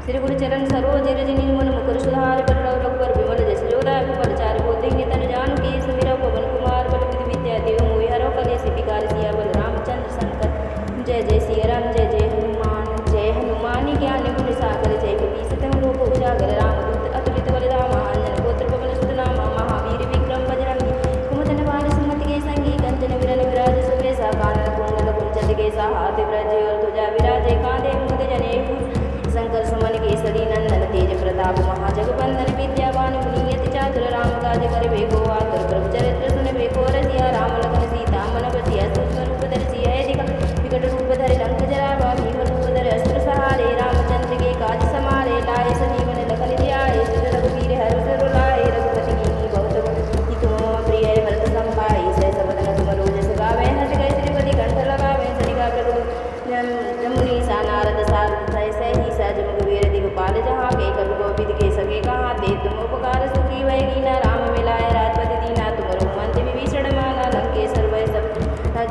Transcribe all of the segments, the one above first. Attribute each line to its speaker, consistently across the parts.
Speaker 1: श्री गुरु चरण सरोज रज निर्मल मुकुर सुधार बर रघुबर विमल जस जोदाय फल चारि बोधि तन जानु की सुमिर पवन कुमार बल विधि विद्या देव मोहि हरो कलेश विकार सिया बल रामचंद्र शंकर जय जय सिया राम जय हनुमान ज्ञान गुण सागर जय कपीस तहु लोक उजागर रामदूत अतुलित बल रामा अंजन गोत्र पवन सुत नामा महावीर विक्रम बजरंगी कुमदन बाल सुमति के संगी कंचन विरन विराज सुबेसा कानन कुंडल कुंचन केसा हाथ ब्रज और ध्वजा विराजे कांधे मुद जनेऊ शंकर सुमन केसरी नंदन तेज प्रताप महाजगवंदन विद्यावान गुणियति चातुर राम काज करिबे को आतुर प्रभु चरित्र सुनबे को रसिया राम लखन सीता मन बसिया सूक्ष्म रूप धरि है दिखा विकट रूप धरि लंक जरावा भीम रूप धरि असुर सहारे रामचंद्र के काज समारे लाए संजीवन लखन ध्याए सुत रघुवीर हरष सिर लाए रघुपति कीन्ही बहुत कि तुम मम प्रिय भरत संभाई सहस वदन तुम रोजस गावे हर्ष गए श्रीपति कंठ लगावे सनिका प्रभु जमुनी सा नारद सारद सही सज मुखवीर दिगपाल जहाँ के कवि गोविद के सगे कहाँ ते तुम उपकार सुखी वह कीना राम मिलाए राजपति दीना तुम मंत्र विभीषण माना लंकेश्वर वै सब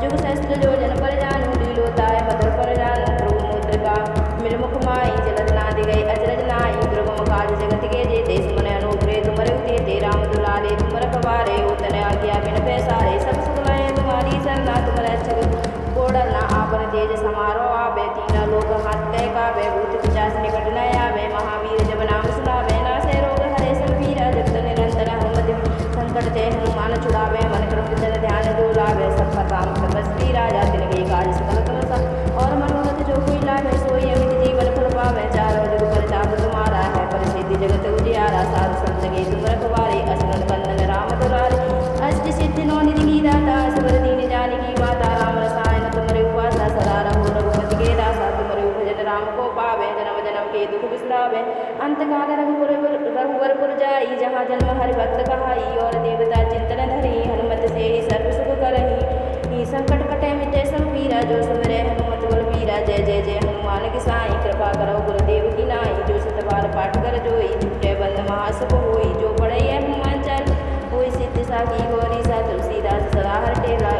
Speaker 1: जुग सहस्त्र जो जन पर जानू लीलोताय मधुर पर जानू प्रभु मुद्रिका मिल मुख माई जलत नादि गए अचरज नाई द्रवम काज जगत के जेते सुमन अनुग्रह तुमरे उदेते राम दुलारे तुम रखवारे उतने आज्ञा बिन पैसारे सब सुखलाए तुम्हारी सरना तुम रक्षक कोडल न आपन तेज समारो आवे तीना लोक हाथ तय कावे भूत पिचास निकट न आवे महावीर जब नाम सुनावे नासे रोग हरे सब पीरा जगत निरंतर हनुमति संकट ते हनुमान छुड़ावे मन क्रम जन ध्यान जो लावे सब काम तपस्वी राजा तिनके काज सकल तुमसा और मनोरथ जो कोई लावे सोई अमित जीवन फल पावे चारों जुग परताप तुम्हारा है परिसिद्धि जगत उजियारा साधु संत के तुम रखवारे असुरन बंदन राम दुलारे अष्ट सिद्धि नौ निधि की दाता सबर दीन जानकी माता राम रसायन तुमरे उपासा सदा रहो रघुपति के दासा तुमरे भजन राम को पावे जन्म जन्म के दुख बिसरावे अंत काल रघुवरपुर जाई जहाँ जन्म हरि भक्त कहाई और देवता चिंतन धरी हनुमत से ही सर्व सुख करही संकट कटे मिटे सब पीरा जो सुमरे हनुमत बल पीरा जय जय जय हनुमान की साई कृपा करो गुरुदेव की नाई जो सत बार पाठ कर जोई झूठे बंद महासुख होई जो पढ़े हनुमान चल होई सिद्धि साखी गौरी सा तुलसीदास सदा हर टेरा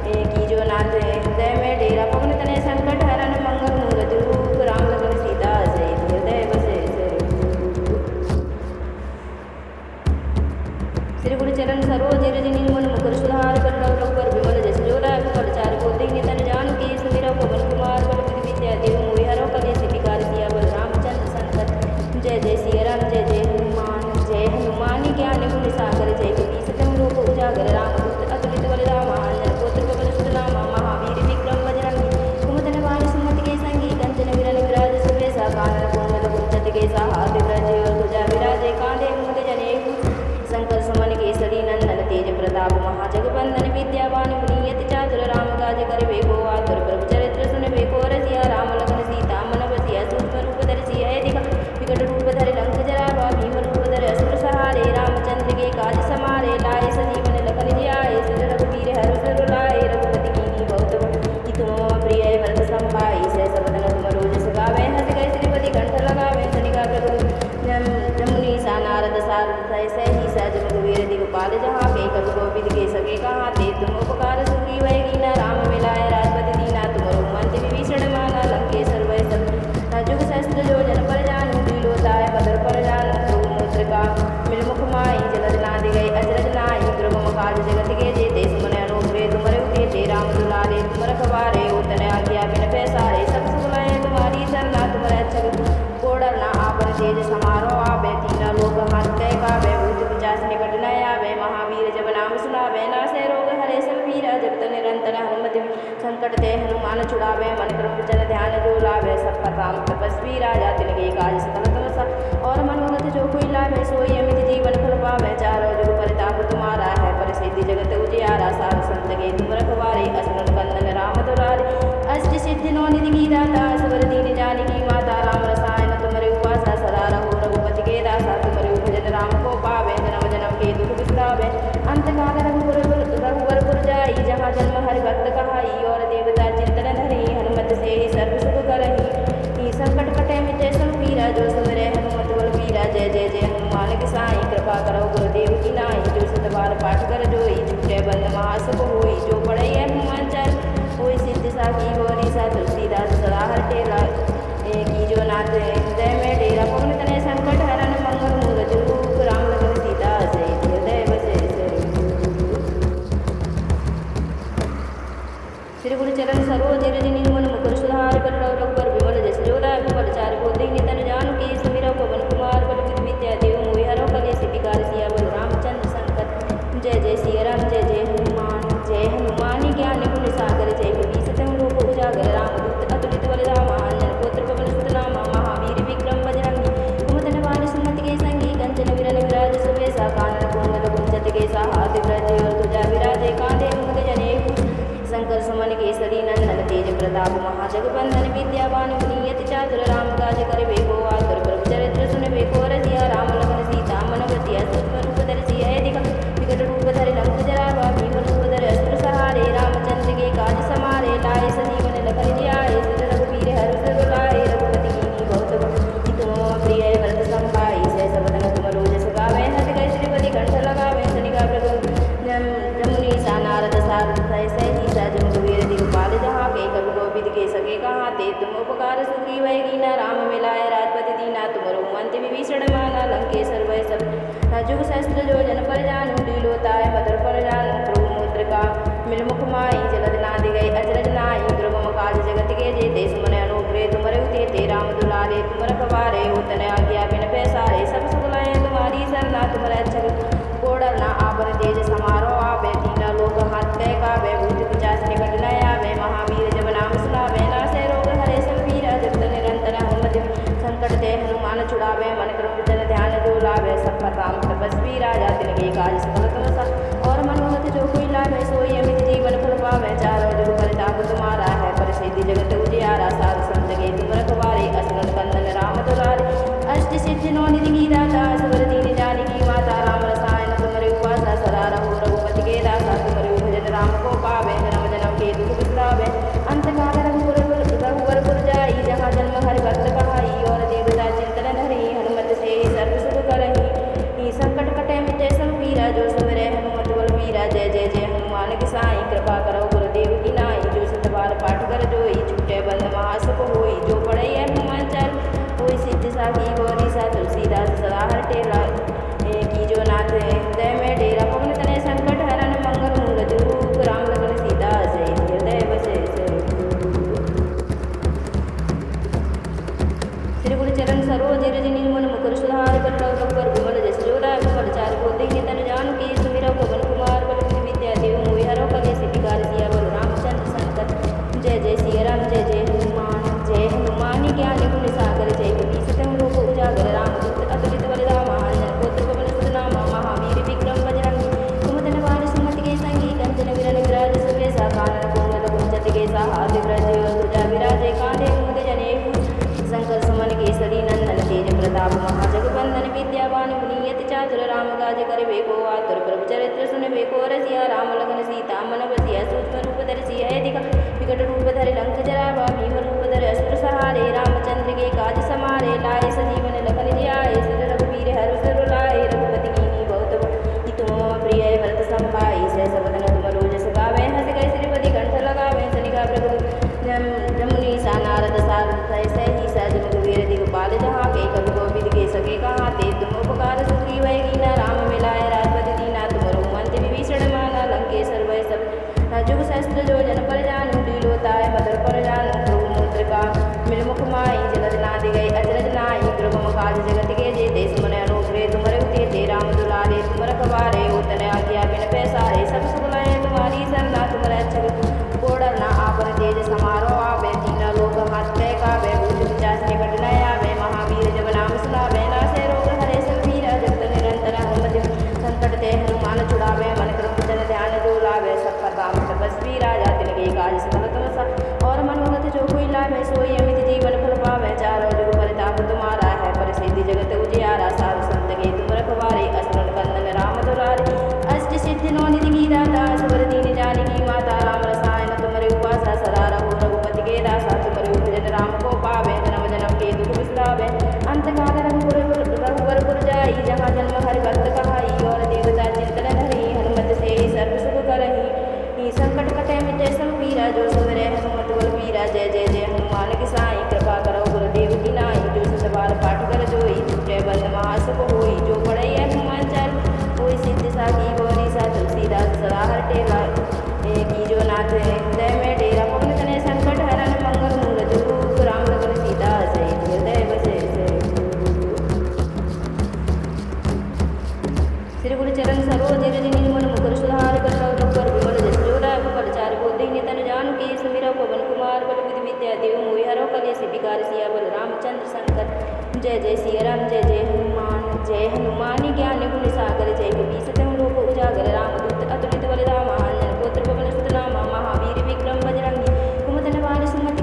Speaker 1: की जो नाथ हृदय में डेरा पवन तने संकट हरण मंगल मूर्त रूप राम लखन सीता सहित हृदय बसे श्री गुरु चरण सरोज रज निर्मल मुकुर सुधार बर रघुबर विमल जस जोदाय फल चारि बोधि तन जानु की सुमिर पवन कुमार बल विधि विद्या देव मोहि हरो कलेश विकार सिया बल रामचंद्र शंकर जय जय सिया राम जय हनुमान ज्ञान गुण सागर जय कपीस तहु लोक उजागर रामदूत अतुलित बल रामा अंजन गोत्र पवन सुत नामा महावीर विक्रम बजरंगी कुमदन बाल सुमति के संगी कंचन विरन विराज सुबेसा कानन कुंडल कुंचन केसा हाथ ब्रज और ध्वजा विराजे कांधे मुद जनेऊ शंकर सुमन केसरी नंदन तेज प्रताप महाजगवंदन विद्यावान गुणियति चातुर राम काज करिबे को आतुर प्रभु चरित्र सुनबे को रसिया राम लखन सीता मन बसिया सूक्ष्म रूप धरि है दिखा विकट रूप धरि लंक जरावा भीम रूप धरि असुर सहारे रामचंद्र के काज समारे लाए संजीवन लखन ध्याए सुत रघुवीर हरष सिर लाए रघुपति कीन्ही बहुत कि तुम मम प्रिय भरत संभाई सहस वदन तुम रोजस गावे हर्ष गए श्रीपति कंठ लगावे सनिका प्रभु जमुनी सा नारद सारद सही सज मुखवीर दिगपाल जहाँ के कवि गोविद के सगे कहाँ ते तुम उपकार सुखी वह कीना राम मिलाए राजपति दीना तुम मंत्र विभीषण माना लंकेश्वर वै सब जुग सहस्त्र जो जन पर जानू लीलोताय मधुर पर जानू प्रभु मुद्रिका मिल मुख माई जलत नादि गए अचरज नाई द्रवम काज जगत के जेते सुमन अनुग्रह तुमरे उदेते राम दुलारे तुम रखवारे उतने आज्ञा बिन पैसारे सब सुखलाए तुम्हारी सरना तुम रक्षक कोडल न आपन तेज समारो आवे तीना लोक हाथ तय कावे भूत पिचास निकट न आवे महावीर जब नाम सुनावे नासे रोग हरे सब पीरा जगत निरंतर हनुमति संकट ते हनुमान छुड़ावे मन क्रम जन ध्यान जो लावे सब काम तपस्वी राजा तिनके काज सकल तुमसा और मनोरथ जो कोई लावे सोई अमित जीवन फल पावे चारों जुग परताप तुम्हारा है परिसिद्धि जगत उजियारा साधु संत के तुम रखवारे असुरन बंदन राम दुलारे अष्ट सिद्धि नौ निधि की दाता सबर दीन जानकी माता राम रसायन तुमरे उपासा सदा रहो रघुपति के दासा तुमरे भजन राम को पावे जन्म जन्म के दुख बिसरावे अंत काल रघुवरपुर जाई जहाँ जन्म हरि भक्त कहाई और देवता चिंतन धरी हनुमत से ही सर्व सुख करही संकट कटे मिटे सब पीरा जो सुमरे हनुमत बल पीरा जय जय जय हनुमान की साई कृपा करो गुरुदेव की नाई जो सत बार पाठ कर जोई झूठे बंद महासुख होई जो पढ़े हनुमान चल होई सिद्धि साखी गौरी सा तुलसीदास सदा हर टेरा की जो नाथ हृदय में डेरा प्रताप महाजगबंधन विद्यावान गुणी अति चातुर राम काज करिबे को आतुर प्रभु चरित्र सुनबे को रसिया राम लखन सीता मन बसिया सूक्ष्म रूप धरि सिया विकट रूप धरि लंक जरावा भीम रूप धरि असुर सहारे रामचंद्र के काज समारे लाए संजीवन लखन जियाए श्री रघुवीर हर्ष लाए रघुपति कीन्ही बहुत तुम प्रिय भरत संभाई सहस वदन तुम रोजस गावे हत गए श्रीपति कंठ लगावे शनिका प्रभु जमुनी सा नारद सारथ सही सा जमुवीर दिगपाल जहाँ के कवि गोविद के सके कहाँ ते तुम उपकार सुखी वह कीना राम मिलाए राजपति दीना तुम रोमंत विभीषण माना लंकेश्वर वह सब जुग सहस्त्र जो जन पर जानू लीलोताय मधुर पर जानू प्रभु मुद्रिका मिलमुख माई जलद नादि गई अचरज नाई द्रवम काज जगत के जेते सुमन अनुग्रह तुमरे उते राम दुलारे तुम रखवारे होतन आज्ञा बिन पैसारे सब सुगलाए तुम्हारी सरना तुम रक्षक कोडर न आवर तेज समारो आवे तीना लोक हाथ तय कावे भूत पिचास निकट न आवे महावीर जब नाम सुनावे नासे रोग हरे सब पीरा जगत निरंतर हनुमत संकट ते हनुमान छुड़ावे मन क्रम जन ध्यान जो लावे सब पर राम तपस्वी राजा तिनके काज सकल तुम सा और मनोहत जो कोई लावे सोई अमित जीवन फल पावे चारों जुग परिताप तुम्हारा है परिसिद्धि जगत उजियारा साधु संत के तुम रखवारे असुरन कंदन राम दुलारे अष्ट सिद्धि नौ निधि की दाता सबर दीन जानकी माता राम रसायन तुमरे उपासा सदा रहो रघुपति के दासा तुमरे भजन राम को पावे जन्म जन्म के दुख बिसरावे अंत काल रघुवर जाई जहाँ जन्म हरि भक्त कहाई और देवता चिंतन धरी हनुमत से सर्व सुख करही संकट कटे मिटे सब पीरा जो सुमिरै हनुमत बल वीरा जय जय जय हनुमान गोसाई कृपा करो गुरुदेव की नाई जो सतबार पाठ कर जोई छूटे बंद महासुख होई जो पढ़े हनुमान चल होई सिद्धि साखी गौरी सा तुलसीदास सदा हर टेला की जो नाथ हृदय में डेरा पवन तनय संकट हरन मंगल मूल रूप राम लखन सीता जय हृदय बसे श्री गुरु चरण सरोज रज निर्मल मुकुर सुधार पर विमल जस जोरा विमल चार को देखे तन जान के सुमिरा पवन कुमार बल विद्या देव मोहि हरो कले सिद्धिकार सिया बल रामचंद्र संकट जय जय सिया राम जय हनुमान ज्ञान गुण सागर जय कपी सतम लोक उजागर रामदूत अतुलित बल रामा अंजन पुत्र पवन सुत नामा महावीर विक्रम बजरंगी कुमदन वार सुमति के संगी कंचन विरल विराज सुबेसा कानन कुंडल कुंचत के हाथ ब्रज ध्वजा विराजे कांधे मुद जनेऊ शंकर सुमन केसरी नंदन तेज प्रताप महाजगबंधन विद्यावान गुणी अति चातुर राम काज करिबे को आतुर प्रभु चरित्र सुनबे को रसिया राम लखन सीता मन बसिया सूक्ष्म रूप धरि सिया विकट रूप धरि लंक जरावा भीम रूप धरि असुर सहारे रामचंद्र के काज समारे लाए संजीवन लखन जियाए श्री रघुवीर हर्ष लाए रघुपति कीन्ही बहुत तुम प्रिय भरत संभाई सहस वदन तुम रोजस गावे हस गए श्रीपति कंठ लगावे शनिका प्रभु जमुनी सा नारद सारथ सही सा जमुवीर दिगपाल जहाँ के कवि गोविद के सके कहाँ ते तुम उपकार सुखी वह कीना राम मिलाए राजपति दीना तुम रोमंत विभीषण माना लंकेश्वर वह सब जुग सहस्त्र जो जन पर जानू लीलोताय मधुर पर जानू प्रभु मुद्रिका मिलमुख माई जलद नादि गई अचरज नाई द्रवम काज जगत के जेते सुमन अनुग्रह तुमरे उते राम दुलारे तुम रखवारे होतन आज्ञा बिन पैसारे सब सुगलाए तुम्हारी सरना तुम रक्षक कोडर न आवर तेज समारो आवे तीना लोक हाथ तय कावे भूत पिचास निकट न आवे महावीर जब नाम सुनावे नासे रोग हरे सब पीरा जगत निरंतर हनुमत संकट ते हनुमान छुड़ावे मन क्रम जन ध्यान जो लावे सब पर राम तपस्वी राजा तिनके काज सकल तुम सा और मनोहत जो कोई लावे सोई अमित जीवन फल पावे चारों जुग परिताप तुम्हारा है परिसिद्धि जगत उजियारा साधु संत के तुम रखवारे असुरन कंदन राम दुलारे अष्ट सिद्धि नौ निधि की दाता सबर दीन जानकी माता राम रसायन तुमरे उपासा सदा रहो रघुपति के दासा तुमरे भजन राम को पावे जन्म जन्म के दुख बिसरावे अंत काल रघुवर जाई जहाँ जन्म हरि भक्त कहाई और देवता चिंतन धरी हनुमत से सर्व सुख करही संकट कटे मिटे सब पीरा जो सुमिरै हनुमत बल वीरा जय जय जय हनुमान गोसाई कृपा करो गुरुदेव की नाई जो सतबार पाठ कर जोई छूटे बंद महासुख होई जो पढ़े हनुमान चल होई सिद्धि साखी गौरी सा तुलसीदास सदा हर टेला की जो नाथ हृदय में डेरा पवन तनय संकट हरन मंगल मूल रूप राम लखन सीता जय हृदय बसे श्री गुरु चरण सरोज रज निर्मल मुकुर सुधार पर विमल जस जोरा विमल चार को देखे तन जान के सुमिरा पवन कुमार बल विद्या देव मोहि हरो कले सिद्धिकार सिया बल रामचंद्र संकट जय जय सिया राम जय हनुमान ज्ञान गुण सागर जय कपी सतम लोक उजागर रामदूत अतुलित बल रामा अंजन पुत्र पवन सुत नामा महावीर विक्रम बजरंगी कुमदन वार सुमति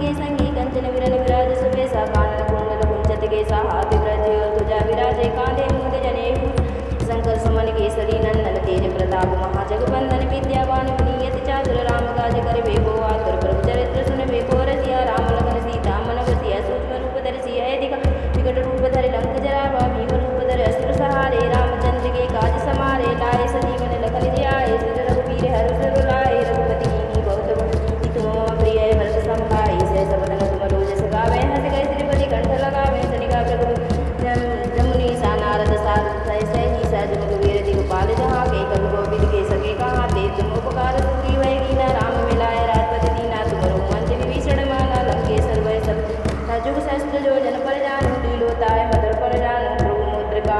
Speaker 1: प्रताप महाजगबंदन विद्यावान गुणियति चातुर राम काज करिबे को आतुर प्रभु चरित्र सुनबे को रसिया राम लखन सीता मन बसिया सूक्ष्म रूप धरि सिया दिख विकट रूप धरि लंक जरावा भीम रूप धरि असुर सहारे रामचंद्र के काज समारे लाए संजीवन लखन जियाए श्री रघुवीर हरष रुलाए रघुपति कीन्ही बहुत बड़ाई तुम मम प्रिय भरत सम भाई सहस वदन तुम रोजस गावे हंस गए श्रीपति कंठ लगावे सनिका प्रभु जमुनी सा नारद सारद सही सहज मुखवीर दिगपाल जहाँ के कवि गोविंद के सके कहाँ ते तुम उपकार सूरी वह कीना राम मिलाए राजपति दीना तुम मंच विभीषण माना लंकेश्वर वह सब जुग सहस्त्र जो जन पर जानू लीलोताय मधुर पर जानू प्रभु मुद्रिका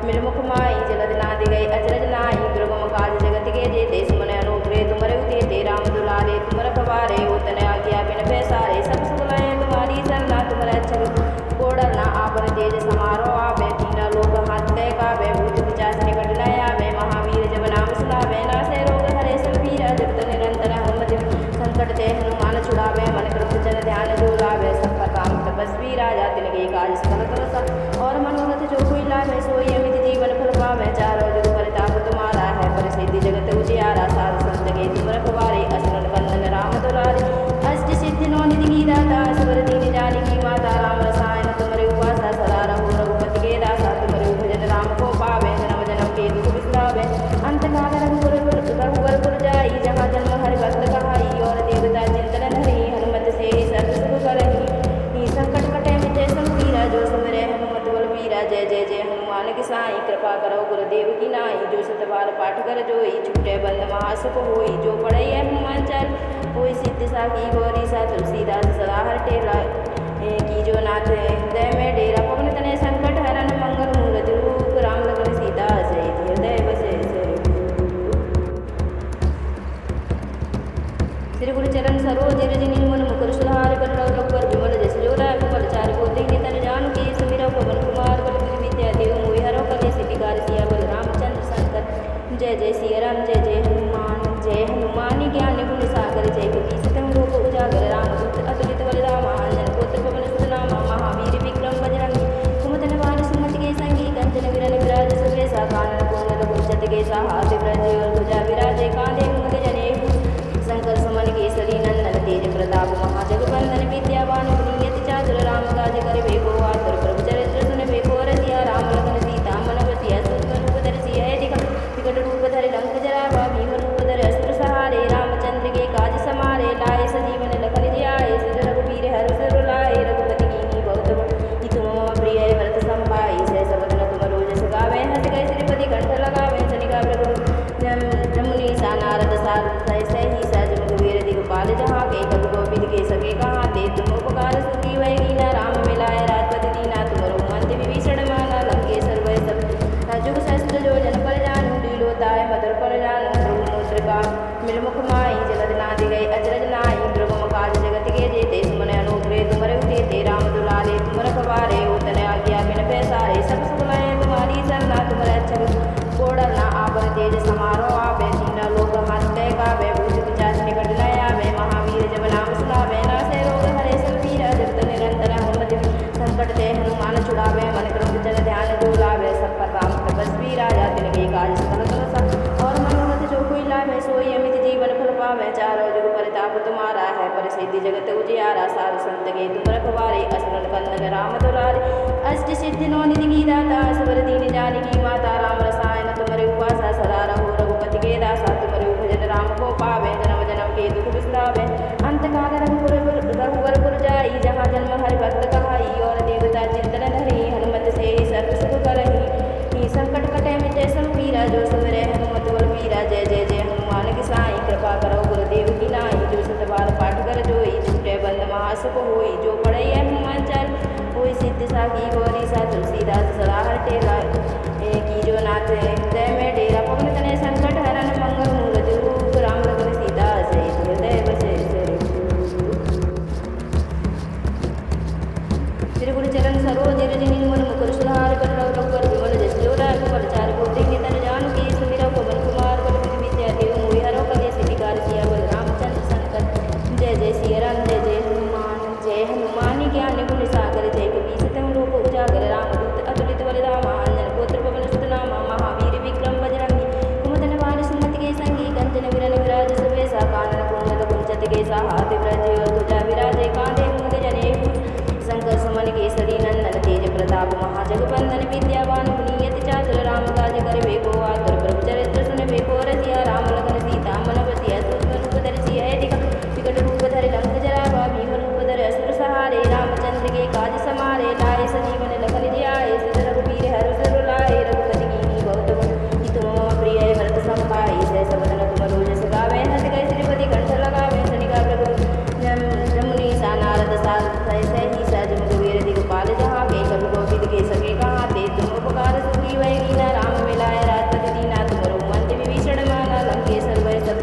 Speaker 1: मिलमुख माई जलद नादि गई अचरज नाई दुर्गम काज जगत के जेते सुमन अनुग्रे तुमरे उदेते राम दुलारे तुम रखवारे उतन आज्ञा बिन पैसारे सब सुखलय तुम्हारी सरना तुम रक्षक कोडरना आपन तेज समारो आवे कीना लोक हाथ तय कावे भूत पिचाच निकट न आवे महावीर जब नाम सुनावे नासे रोग हरे सब पीरा जगत निरंतर हनुमति संकट ते हनुमान छुड़ावे मन कृप जन ध्यान जो लावे सब पर काम तपस्वी राजा तिनके काज सकल तुम और मनोरथ जो कोई लावे सोई अमित जीवन फल पावे चारों जुग परिताप तुम्हारा है परिसिद्धि जगत उजियारा साध संत के तुम रखवारे असुरन बंदन राम दुलारे अष्ट सिद्धि नौ निधि की दाता असवर दीन जानकी माता राम रसायन तुमरे उपासा सदा रहो रघुपति के दासा तुमरे भजन राम को पावे जन्म जन्म के दुख बिसरावे अंत काल रघुवर जाई जहाँ जन्म हरि भक्त कहाई और देवता चिंतन हरि हनुमत से सर्व सुख करही संकट कटे मिटे सब पीरा जो सुमरे हनुमत बल वीरा जय जय जय हनुमान की साई कृपा करो गुरुदेव की नाई जो सतबार पाठ कर जोई छूटे बंद महासुख होई जो पढ़ई है हनुमान चल होई सिद्धि साखी गौरी सा तुलसीदास सदा हर टेला की जो नाथ हृदय में डेरा पवन तने संकट हरण मंगल मूर्ति रूप राम लखन सीता सहित हृदय बसे श्री गुरु चरण सरोज रज निर्मल मुकुर सुधार कर रघुवर विमल जस जोरा कुमल चारि गोदी नितन जान की सुमिरौ पवन कुमार बल बुद्धि विद्या देव मोहि हरौ कलेश विकार सिया बल रामचंद्र संकर जय जय सिया राम जय हनुमान ज्ञान गुण सागर जय कपीसतम लोक उजागर रामदूत अतुलित बल रामा अंजन पुत्र पवन सुत नामा महावीर विक्रम बजरंगी कुमतन बाल सुमति के संगी कंचन विरन विराज सुबेसा कानन कुंडल कुंचत के हाथ ब्रज और ध्वजा विराजे कांधे मुख जनेऊ शंकर सुमन केसरी नंदन तेज प्रताप महाजगबंदन विद्यावान गुणियति चातुर राम काज करिबे को आतुर प्रभु चरित्र सुनबे को रसिया राम लखन सीता मन बसिया सूक्ष्म रूप धरि सिया दिख विकट रूप धरि लंक जरावा भीम रूप धरि असुर सहारे रामचंद्र के काज समारे लाए संजीवन लखन जियाए श्री रघुवीर हरष रुलाए रघुपति कीन्ही बहुत बड़ाई तुम मम प्रिय भरत सम भाई सहस वदन तुम रोजस गावे हंस गए श्रीपति कंठ लगावे सनिका प्रभु जमुनी सा नारद सारद सही सहज मुखवीर दिगपाल जहाँ के कवि गोविंद के सके कहाँ ते तुम उपकार सूरी वह कीना राम मिलाए राजपति दीना तुम मंच विभीषण माना लंकेश्वर वह सब जुग सहस्त्र जो जन पर जानू लीलोताय मधुर पर जानू प्रभु मुद्रिका मिलमुख माई जलद नादि गई अचरज नाई दुर्गम काज जगत के जेते सुमन अनुग्रे तुमरे उदेते राम दुलारे तुम रखवारे उतन आज्ञा बिन पैसारे सब सुखलय तुम्हारी सरना तुम रक्षक कोडरना आपन तेज समारो आवे कीना लोक हाथ तय कावे भूत पिचाच निकट न आवे महावीर जब नाम सुनावे नासे रोग हरे सब पीरा जगत निरंतर हनुमति संकट ते हनुमान छुड़ावे मन कृप जन ध्यान जो लावे सब पर काम तपस्वी राजा तिनके काज सकल तुम और मनोरथ जो कोई लावे सोई अमित जीवन फल पावे चारों जुग परिताप तुम्हारा है परिसिद्धि जगत उजियारा साध संत के तुम रखवारे असुरन बंदन राम दुलारे अष्ट सिद्धि नौ निधि की दाता असवर दीन जानकी माता राम रसायन तुमरे उपासा सदा रहो रघुपति के दासा तुमरे भजन राम को पावे जन्म जन्म के दुख बिसरावे अंत काल रघुवर जाई जहाँ जन्म हरि भक्त कहाई और देवता चिंतन हरि हनुमत से सर्व सुख करही संकट कटे मिटे सब पीरा जो सुमरे हनुमत बल वीरा जय जय जय हनुमान की साई कृपा करो गुरुदेव की नाई जो सतबार पाठ कर जोई छूटे बंद महासुख होई जो पढ़ई है हनुमान चल होई सिद्धि साखी गौरी सा तुलसीदास सदा हर टेला की जो नाथ हृदय में डेरा पवन तने संकट हरण मंगल मूर्ति रूप राम लखन सीता सहित हृदय बसे श्री गुरु चरण सरोज रज निर्मल मुकुर सुधार कर रघुवर विमल जस जोरा कुमल चारि गोदी नितन जान की सुमिरौ पवन कुमार बल बुद्धि विद्या देव मोहि हरौ कलेश विकार सिया बल रामचंद्र संकर जय जय सिया राम जय हनुमान ज्ञान गुण सागर जय कपीसतम लोक उजागर रामदूत अतुलित बल रामा अंजन पुत्र पवन सुत नामा महावीर विक्रम बजरंगी कुमतन बाल सुमति प्रताप महाजगबंदन विद्यावान गुणियति चातुर राम काज करिबे को आतुर प्रभु चरित्र सुनिबे को रसिया राम लखन सीता मन बसिया सूक्ष्म रूप धरि सिया विकट रूप धरि लंक जरावा भीम रूप धरि असुर सहारे रामचंद्र के काज समारे लाए संजीवन लखन जियाए सिद्ध रघुबीर हरष रुलाए रघुपति कीन्ही बहुत गुण तुम मम प्रिय भरत संभाई सहस वदन तुम रोजस गावे हंस गए श्रीपति कंठ लगावे शनिका प्रभु जमुनी सा नारद सारथ सही सज मुखवीर दिगपाल जहाँ के कवि गोविंद के सके कहाँ ते तुम उपकार सुखी वै कीना राम मिलाए राजपति दीना तुम मंत्र विभीषण माना लंकेश्वर वै सब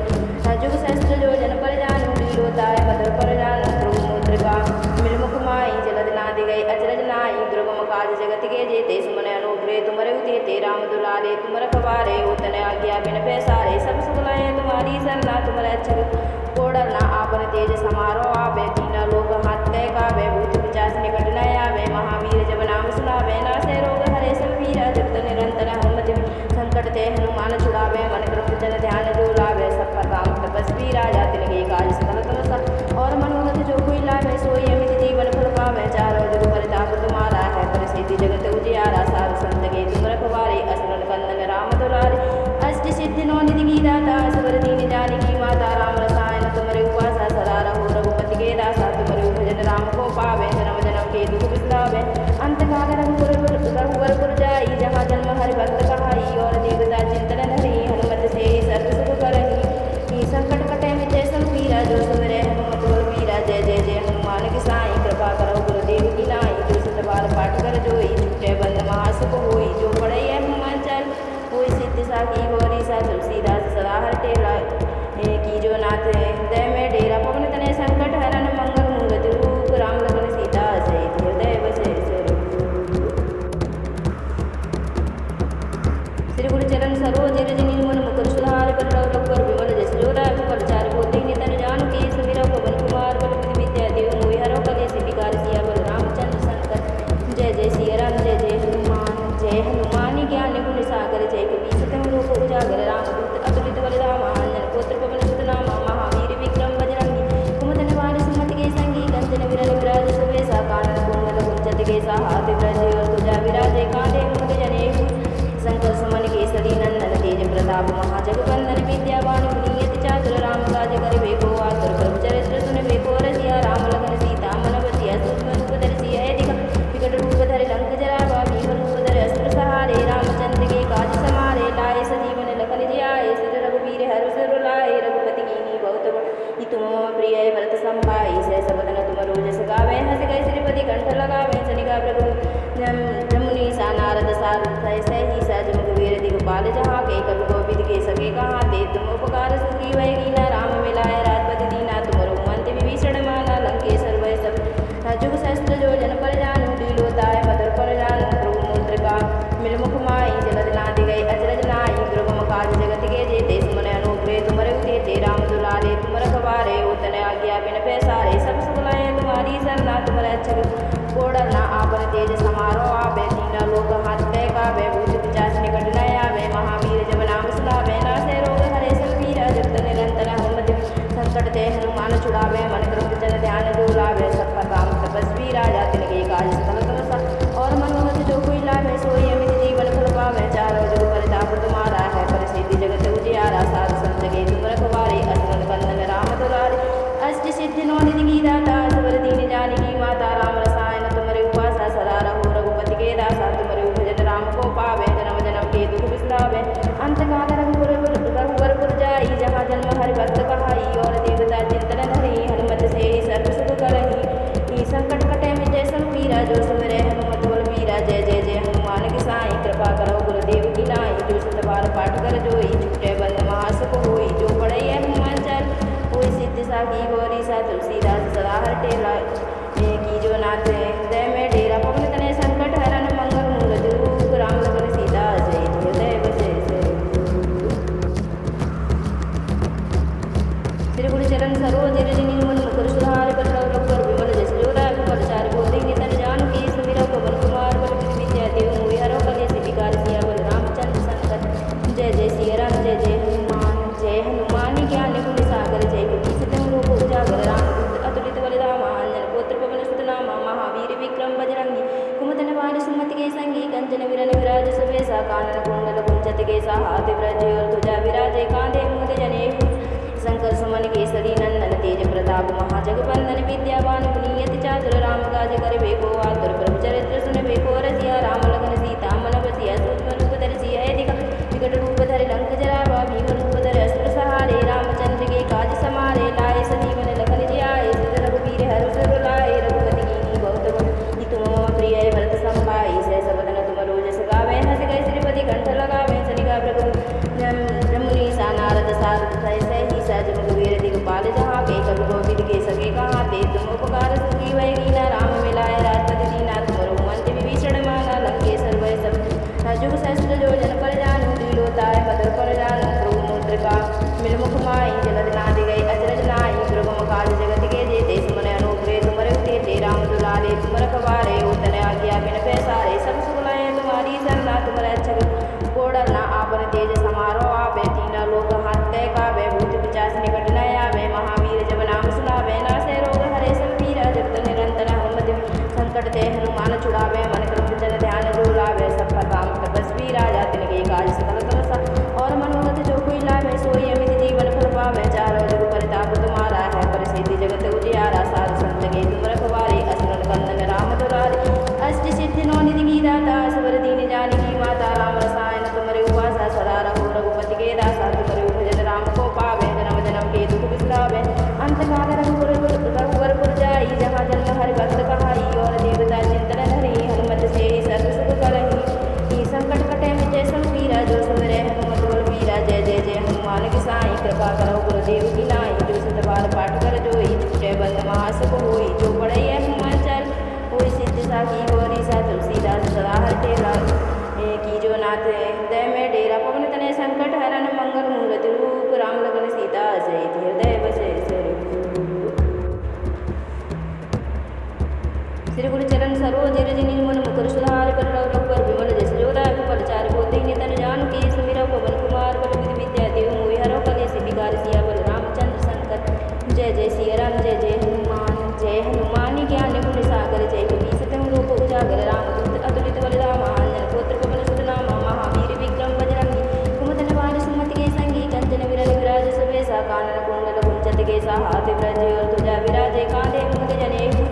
Speaker 1: जुग सहस्त्र जो जन पर जानु लीलोताय मधुर पर जानु ध्रुव मुद्रिका मिलमुख माई जलद नादि गई अचरज नाई ध्रुवम काज जगत के जेते सुमन अनुग्रह तुमरे उदेते राम दुलारे तुम रखवारे उतन आज्ञा बिन पैसारे सब सुखलाए तुम्हारी सरना तुम रक्षक कोडरना आपन तेज समारो आवे तीना लोक हाथ तय कावे भूत पिचास निकट न आवे महावीर जब नाम सुनावे नासे रोग हरे सब वीरा जगत निरंतर हनुमति संकट ते हनुमान छुड़ावे मन क्रम जन ध्यान जो लावे सब पर राम तपस्वी राजा तिनके काज सकल तुम और मनोरथ जो कोई लावे सोई अमित जीवन फल पावे चारों जुग परिताप तुम्हारा है प्रसिद्धि जगत उजियारा सार संत के तुम रखवारे असुरन कंदन राम दुलारे अष्ट सिद्धि नौ निधि की दाता सबर दीन जानकी माता राम रसायन तुमरे उपासा सदा रहो रघुपति के दासा तुमरे भजन राम को पावे जन्म जन्म के दुख बिसरावे अंत काल रघुवर जाई जहाँ जन्म हरि भक्त कहाई और देवता चिंतन धरी हनुमत से सर्व सुख करही संकट कटे मिटे सब पीरा जो सुमरे हनुमत बल पीरा जय जय जय हनुमान की साई कृपा करो गुरुदेव की नाई जो सत बार पाठ कर जोई छूटे बंद महासुख होई जो पढ़े हनुमान चल होई सिद्धि साखी गौरी सा तुलसीदास सदा हर टेला की जो नाथ हृदय में डेरा पवन तने संकट हरन मंगल मूर्ति रूप राम लखन सीता सहित हृदय बसे श्री गुरु चरण सरोज रज निर्मल मुकुर सुधार पर रघुवर विमल जस जोदा पर चार बोधि नितन जान की सुमिर पवन कुमार बल बुद्धि विद्या देव मोहि हरो कले से विकार सिया बल रामचंद्र संकर जय जय सिया राम जय हनुमान ज्ञान गुण सागर जय कपी सतम लोक उजागर रामदूत अतुलित बल राम अंजन पुत्र पवन सुत नामा महावीर विक्रम बजरंगी कुमदन वार सुमति के संगी कंचन विरल विराज सुबेसा कानन कुंडल कुंचत के हाथ ब्रज और तुजा विराजे कांधे मुख जनेऊ शंकर सुमन केसरी नंदन तेज प्रताप महाजगबंदन विद्यावान गुणियति चातुर राम काज करिबे को आतुर प्रभु चरित्र सुनिबे को रसिया राम लखन सीता मन बसिया सूक्ष्म रूप धरि सिया विकट रूप धरि लंक जरावा भीम रूप धरि असुर सहारे रामचंद्र के काज समारे लाए संजीवन लखन जियाए सिद्ध रघुबीर हरष रुलाए रघुपति कीन्ही बहुत गुण तुम मम प्रिय भरत संभाई सहस वदन तुम रोजस गावे हंस गए श्रीपति कंठ लगावे शनिका प्रभु जमुनी सा नारद सारथ सही सज मुखवीर दिगपाल जहाँ के कवि गोविंद के सके कहाँ ते तुम उपकार सुखी वै कीना राम मिलाए राजपति दीना तुम मंत्र विभीषण माना लंकेश्वर वै सब जुग सहस्त्र जो जन पर जानु लीलोताय मधुर पर जानु ध्रुव मुद्रिका मिलमुख माई जलद नादि गई अचरज नाई ध्रुवम काज जगत के जेते सुमन अनुग्रह तुमरे उदेते राम दुलारे तुम रखवारे उतन आज्ञा बिन पैसारे सब सुखलाए तुम्हारी सरना तुम रक्षक कोडरना आपन तेज समारो आवे तीना लोक हाथ तय कावे भूत पिचास निकट न आवे महावीर जब नाम सुनावे नासे रोग हरे सब वीरा जगत निरंतर हनुमति संकट ते हनुमान छुड़ावे मन क्रम जन ध्यान जो लावे सब पर राम तपस्वी राजा तिनके काज सकल तुम और मनोरथ जो कोई लावे सोई अमित जीवन फल पावे चारों जुग परिताप तुम्हारा है प्रसिद्धि जगत उजियारा सार संत के तुम रखवारे असुरन कंदन राम दुलारे अष्ट सिद्धि नौ निधि की दाता सबर दीन जानकी माता राम रसायन तुमरे उपासा सदा रहो रघुपति के दासा तुमरे भजन राम को पावे जन्म जन्म के दुख बिसरावे अंत काल रघुवर जाई जहाँ जन्म हरि भक्त कहाई और देवता चिंतन धरी हनुमत से सर्व सुख करही संकट कटे मिटे सब पीरा जो सुमरे हनुमत बल पीरा जय जय जय हनुमान की साई कृपा करो गुरुदेव की नाई जो सत बार पाठ कर जोई छूटे बंद महासुख होई जो पढ़े हनुमान चल होई सिद्धि साखी गौरी सा तुलसीदास सदा हर टेला की जो नाथ हृदय में डेरा पवन तने संकट हरन मंगल मूर्ति रूप राम लखन सीता सहित हृदय बसे श्री गुरु चरण सरोज रज निर्मल मुकुर सुधार पर रघुवर विमल जस जोदा पर चार बोधि नितन जान की सुमिर पवन कुमार बल बुद्धि विद्या देव मोहि हरो कले से विकार सिया बल रामचंद्र संकर जय जय सिया राम जय हनुमान ज्ञान गुण सागर जय कपी सतम लोक उजागर रामदूत अतुलित बल राम अंजन पुत्र पवन सुत नामा महावीर विक्रम बजरंगी कुमदन वाली सुमति के संगी कंचन विरन विराज सवेसा कानन कुंडल कुंचत के हाथ व्रज और ध्वजा विराजे कांधे मुद जनेऊ शंकर सुमन केसरी नंदन तेज प्रताप महाजगबंदन विद्यावान गुणियति चातुर राम काज करबे को आतुर प्रभु चरित्र सुनबे को रसिया राम लखन सीता मन बसिया सूक्ष्म रूप धरि सिया विकट रूप धरि लंक जरावा भीम रूप धरि असुर सहारे रामचंद्र के काज समारे लाए संजीवन लखन जियाए सिद्ध रघुवीर हर्ष लाए रघुपति कीन्ही बहुत बड़ाई तुम मम प्रिय भरत संभाई सहस वदन तुम रोजस गावे हंस गए श्रीपति कंठ लगावे सनिका प्रभु जमुनी सा नारद सारद सही सहज मुखवीर दिगपाल जहाँ के कवि गोविंद के सगे कहाँ ते तुम उपकार सुखी वै कीना राम मिलाए राजपति दीना तुम रोमंत विभीषण माना लंकेश्वर वै सब जुग सहस्त्र जो जन पर जानू लीलोताय मधुर पर जानू प्रभु मुद्रिका मिलमुख माई जलद नादि गई अजरज नाई प्रभु काज जगत के जेते सुमन अनुग्रह तुमरे उते राम दुलारे तुम रखवारे उतन आज्ञा बिन पैसारे सब सुखलाए तुम्हारी सरना तुम रक्षक कोडर ना आपन तेज समारो आवे तीन लोक हाथ कावे भूत पिचास निकट न आवे महावीर जब नाम सुनावे नासे रोग हरे सब पीरा जगत निरंतर हनुमत संकट ते हनुमान छुड़ावे मन क्रम जन ध्यान जो लावे सब पर राम तपस्वी राजा तिनके काज सकल तमसा और मनोरथ जो कोई लावे सोई अमित जीवन फल पावे चारों जग परिताप तुम्हारा है परिसिद्धि जगत उजियारा सार संत के तुम रखवारे असुरन कंदन राम दुलारे अष्ट सिद्धि नौ निधि की दाता सबर दीन जानकी माता राम रसायन तुम्हारे उपासा सदा रहो रघुपति के दासा तुम्हारे भजन राम को पावे जन्म जन्म के दुख बिसरावे अंत काल रघुवर जाई जहाँ जन्म हरि भक्त कहाई और देवता चिंतन धरी हनुमत से सर्व सुख करही संकट कटे मिटे सब पीरा जो सुमरे हनुमत बल पीरा जय जय जय हनुमान की साई कृपा करो गुरुदेव की नाई जो सतबार पाठ कर जोई छूटे बंद महासुख होई जो पढ़े हनुमान चल होई सिद्ध साखी गौरी सा तुलसीदास सदा हर तेरा की जो नाथ हृदय में डेरा पवन तनय संकट हरण मंगल मूर्ति रूप राम लखन सीता सहित हृदय बसे श्री गुरु चरण सरोज रज निर्मल मुकुर सुधार पर रघुवर विमल जस जोदा पर चार बोधि नितन जान की सुमिर पवन कुमार बल विधि विद्या देव मोहि हरो कलेश विकार सिया बल रामचंद्र संकट जय जय सिया राम जय हनुमान ज्ञान गुण सागर जय कपी सतम रूप उजागर रामदूत अतुलित बल राम अंजन पुत्र पवन सुत नाम महावीर विक्रम बजरंगी कुमदन वाली सुमति के संगी कंचन विरन विराज सवेसा कानन कुंडल कुंचत के हाथ व्रज और ध्वजा विराजे कांधे मुद जनेऊ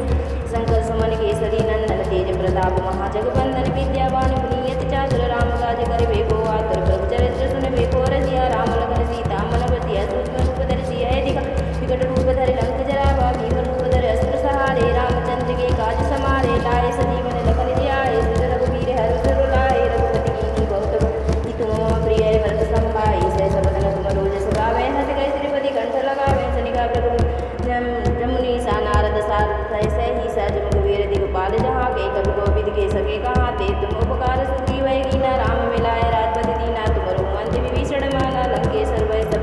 Speaker 1: शंकर सुमन केसरी नंदन तेज प्रताप महाजगबंदन विद्यावान गुणियति चातुर राम काज करबे को आतुर प्रभु चरित्र सुनबे को रसिया राम लखन सीता मन बसिया सूक्ष्म रूप धरि सिया विकट रूप धरि लंक जरावा भीम रूप धरि असुर सहारे रामचंद्र के काज समारे लाए संजीवन लखन जियाए सिद्ध रघुवीर हर्ष लाए रघुपति कीन्ही बहुत बड़ाई तुम मम प्रिय भरत संभाई सहस वदन तुम रोजस गावे हंस गए श्रीपति कंठ लगावे सनिका प्रभु जमुनी सा नारद सारद सही सहज मुखवीर दिगपाल जहाँ के कवि गोविंद के सगे कहाँ ते तुम उपकार सुखी वै कीना राम मिलाए राजपति दीना तुम रोमंत विभीषण माना लंकेश्वर वै सब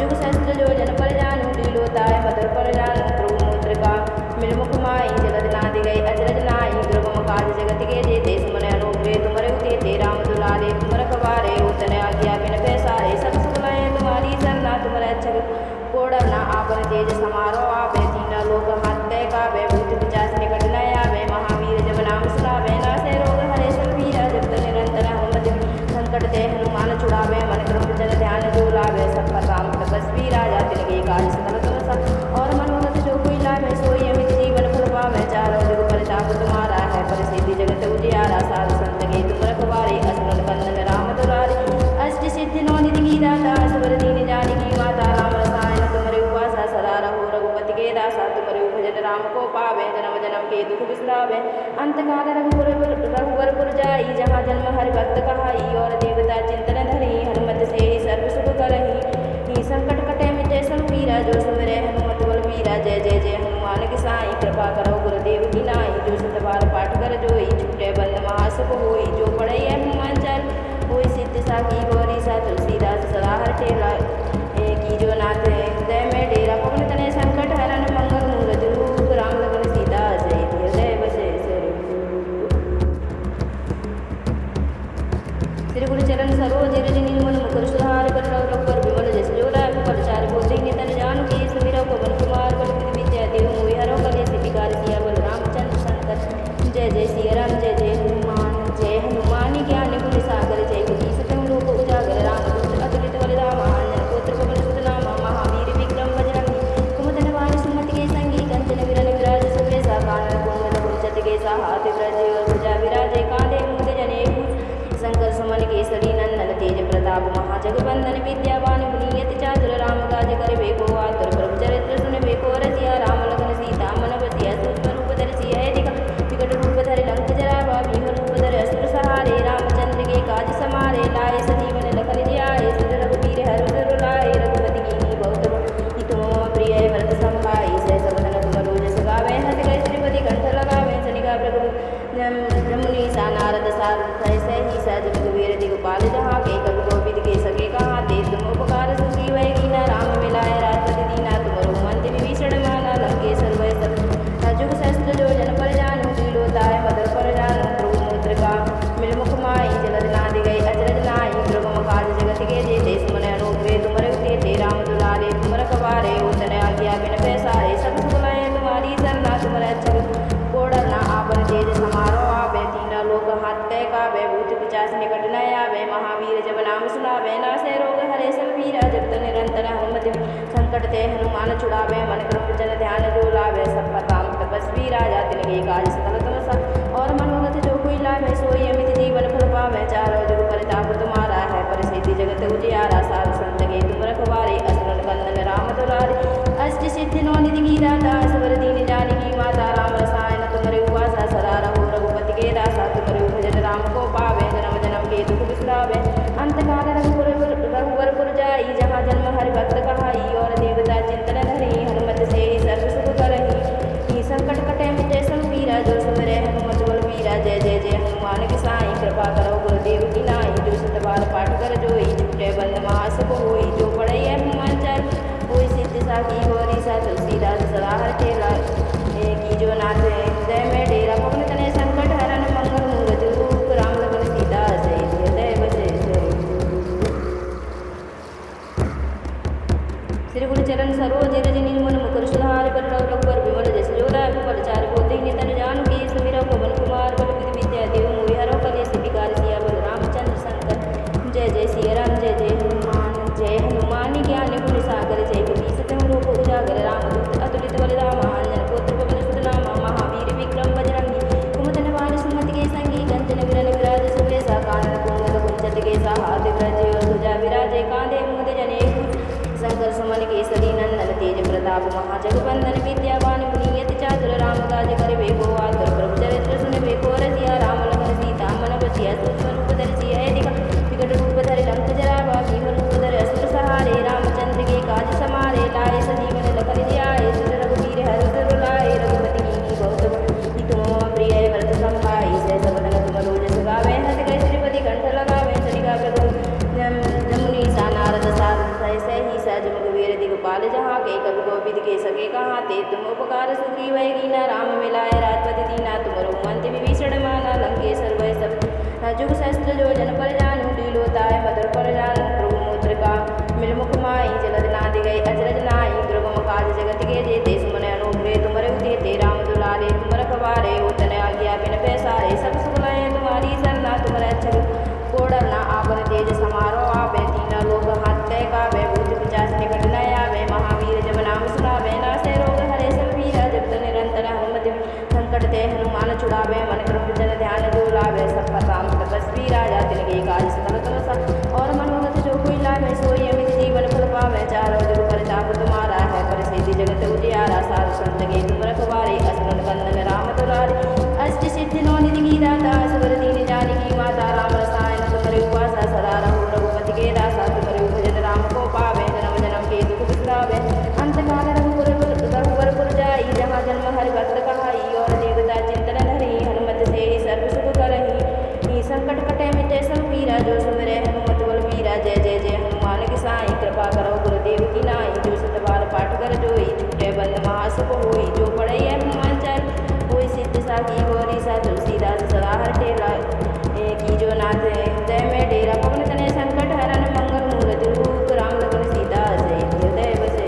Speaker 1: जुग सहस्त्र जो जन पर जानू लीलोताय मधुर पर जानू प्रभु मुद्रिका मिलमुख माई जलद नादि गई अजरज नाई प्रभु काज जगत के जेते सुमन अनुग्रह तुमरे उते राम दुलारे तुम रखवारे उतन आज्ञा बिन पैसारे सब सुखलाए तुम्हारी सरना तुम रक्षक कोडर ना आपन तेज समारो आवे तीन लोक हाथ कावे भूत पिचास निकट न आवे महावीर जब नाम सुनावे नासे रोग हरे सब पीरा जगत निरंतर हनुमत संकट ते हनुमान छुड़ावे मन क्रम जन ध्यान जो लावे सब पर राम तपस्वी राजा तिनके काज सकल तमसा और मनोरथ जो कोई लावे सोई अमित जीवन फल पावे चारों जग परिताप तुम्हारा है परिसिद्धि जगत उजियारा साधु संत के तुम रखवारे असुरन कंदन राम दुलारे अष्ट सिद्धि नौ निधि की दाता सबर दीन जानकी माता राम रसायन तुम्हारे उपासा सदा रहो रघुपति के दासा तुम्हारे भजन राम को पावे जन्म जन्म के दुख बिसरावे अंत काल रघुवर जाई जहाँ जन्म हरि भक्त कहाई और देवता चिंतन धरी हनुमत से सर्व सुख करही संकट कटे मिटे सब पीरा जो सुमरे हनुमत बल पीरा जय जय जय हनुमान की साई कृपा करो गुरुदेव की नाई जो सतबार पाठ कर जोई छूटे बंद महासुख होई जो पढ़े हनुमान चल होई सिद्ध साखी गौरी सा तुलसीदास सदा हर तेरा की जो नाथ हृदय में डेरा पवन तनय संकट हरण मंगल मूर्ति रूप राम लखन सीता सहित हृदय बसे श्री गुरु चरण सरोज रज निर्मल मुकुर सुधार पर रघुवर विमल जस जोदा पर चार बोधि नितन जान की सुमिर पवन कुमार बल विधि विद्या देव मोहि हरो कलेश विकार सिया बल रामचंद्र संकट जय जय सिया राम जय जय साहाते ब्रज और ध्वजा विराजे कांधे मूंद जनेऊ शंकर सुमन केसरी नंदन तेज प्रताप महाजगवंदन विद्यावान गुणियति चातुर राम काज करबे को आतुर प्रभु चरित्र सुनबे को रसिया राम लखन सीता मन बसिया सूक्ष्म रूप धरि है विकट रूप धरि लंक जरावा भीम रूप धरि असुर सहारे रामचंद्र के काज समारे लाए संजीवन लखन जियाए सुर रघुवीर हरषि लाए रघुपति कीन्ही बहुत हित मम प्रिय भरत संभाई सहस वदन तुम रोजस गावे हंस गए श्रीपति कंठ लगावे सनिका प्रभु जमुनी सा नारद सारथ सही सहज रघुवीर दिगपाल जहाँ के कवि गोविद के सके कहाँ ते तुम उपकार सुखी वै कीना राम मिलाए राजपति दीना तुम मंत्र विभीषण माना लंकेश्वर वै सब जुग सहस्त्र जो जन पर जानु लीलोताय मदर पर जानु प्रभु मुद्रिका मिल मुख माई जलद नादि गई अजरज नाई दुर्गम काज जगत के जेते सुमन अनुग्रह तुमरे उते राम दुलारे तुमर कबारे उतन आज्ञा बिन पैसारे सब सुखलाए तुम्हारी सरना तुमरे अच्छ कोडरना आपन तेज समारो आवे तीना लोक हाथ तय कावे भूत पिचास निकट न आवे महावीर जब नाम सुनावे नासे रोग हरे सब पीरा जगत निरंतर हनुमति संकट ते हनुमान छुड़ावे मन क्रम जन ध्यान जो लावे सब परम तपस्वी राजा तिनके काज सकल तुम सब और मनोरथ जो कोई लावे सोई अमित जीवन फल पावे चारों जुग परिताप तुम्हारा है परिसिद्धि जगत उजियारा सार संत के तुम रखवारे असुरन कंदन राम दुलारे अष्ट सिद्धि नौ निधि की दाता सबर दीन जानकी माता राम रसायन तुमरे उपासा सदा रहो रघुपति के दासा तुमरे भजन राम को पावे जन्म जन्म के दुख बिसरावे अंतकाल रघुवर जाई जहाँ जन्म हरि भक्त कहाई और देवता चिंतन धरी हनुमत से ही सर्व सुख करही संकट कटे मिटे सब पीरा जो सुमरे हनुमत बल वीरा जय जय जय हनुमान की साई कृपा करो गुरुदेव की नाई जो सतबार पाठ कर जोई छूटे बंद महासुख होई जो पढ़े हनुमान चाल कोई सिद्धि साखी गौरी सा तुलसीदास सदा हर खेला की जो नाथ हृदय में डेरा पवन तने संकट हरण मंगल मूर्ति रूप राम लखन सीता सहित हृदय बसे श्री गुरु चरण सरोज रज निर्मल मुकुर सुधार पर रघुवर विमल जस जोरा विमल चार बोते नितन जान की सुमिर पवन कुमार बल विधि विद्या देव मोहि हरो कलेश विकार सिया बल रामचंद्र संकर जय जय सिया राम जय हनुमान ज्ञान गुण सागर जय कपीस तम रूप उजागर रामदूत अतुलित बलधामा अंजन पुत्र पवन सुत नामा महावीर विक्रम बजरंगी कुमदन बाल सुमति के संगी कंचन विरल विराज सुबेसा कानन कुंडल कुंचत के हाथ ब्रज और ध्वजा विराजे कांधे मूंद जनेऊ शंकर सुमन केसरी नंदन तेज प्रताप महाजगवंदन विद्यावान गुणियति चातुर राम काज करबे को आतुर प्रभु चरित्र सुनबे को रसिया राम लखन सीता मन बसिया सूक्ष्म रूप धरि है विकट रूप धरि लंक जरावा भीम रूप धरि असुर सहारे रामचंद्र के काज समारे लाए संजीवन लखन जियाए सुर रघुवीर हरषि लाए रघुपति कीन्ही बहुत हित मम प्रिय भरत संभाई सहस वदन तुम रोजस गावे हंस गए श्रीपति कंठ लगावे सनिका प्रभु जमुनी सा नारद सारथ सही सहज रघुवीर दिगपाल जहाँ के कवि गोविद के सके कहाँ ते तुम उपकार सुखी वै कीना राम मिलाए राजपति दीना तुम मंत्र विभीषण माना लंकेश्वर वै सब जुग सहस्त्र जो जन पर जानु लीलोताय मधुर पर जानु प्रभु मुद्रिका मिल मुख माई जलद नादि गई अजरज नाई दुर्गम काज जगत के जेते सुमन अनुग्रह तुमरे उते राम दुलारे तुम रखवारे उतन आज्ञा बिन पैसारे सब सुखलाए तुम्हारी सरना तुमरे अच्छ कोडरना आपन तेज समारो आवे तीना लोक हाथ तय कावे भूत पिचास निकट न आवे महावीर जब नाम सुनावे नासे रोग हरे सब पीरा जगत निरंतर हनुमति संकट ते हनुमान छुड़ावे मन क्रम जन ध्यान जो लावे सब परम तपस्वी राजा तिनके काज सकल तुम सब और मनोरथ जो कोई लावे सोई अमित जीवन फल पावे चारों जुग परिताप तुम्हारा है परिसिद्धि जगत उजियारा सार संत के तुम रखवारे असुरन कंदन राम दुलारे अष्ट सिद्धि नौ निधि की दाता सबर दीन जानकी माता राम रसायन तुमरे उपासा सदा रहो रघुपति के दासा तुमरे भजन राम को पावे जन्म जन्म के दुख बिसरावे अंतकाल रघुवर जाई जहाँ जन्म हरि भक्त कहाई और देवता चिंतन धरी हनुमत से ही सर्व सुख करही संकट कटे मिटे सब पीरा जो सुमरे हनुमत बल वीरा जय जय जय हनुमान की साई कृपा करो गुरुदेव की नाई जो सतबार पाठ कर जोई छूटे बंद महासुख होई जो पढ़े हनुमान चाल कोई सिद्धि साखी गौरी सा तुलसीदास सदा हर टेला की जो नाथ हृदय में डेरा पवन तने संकट हरण मंगल मूर्ति रूप राम लखन सीता सहित हृदय बसे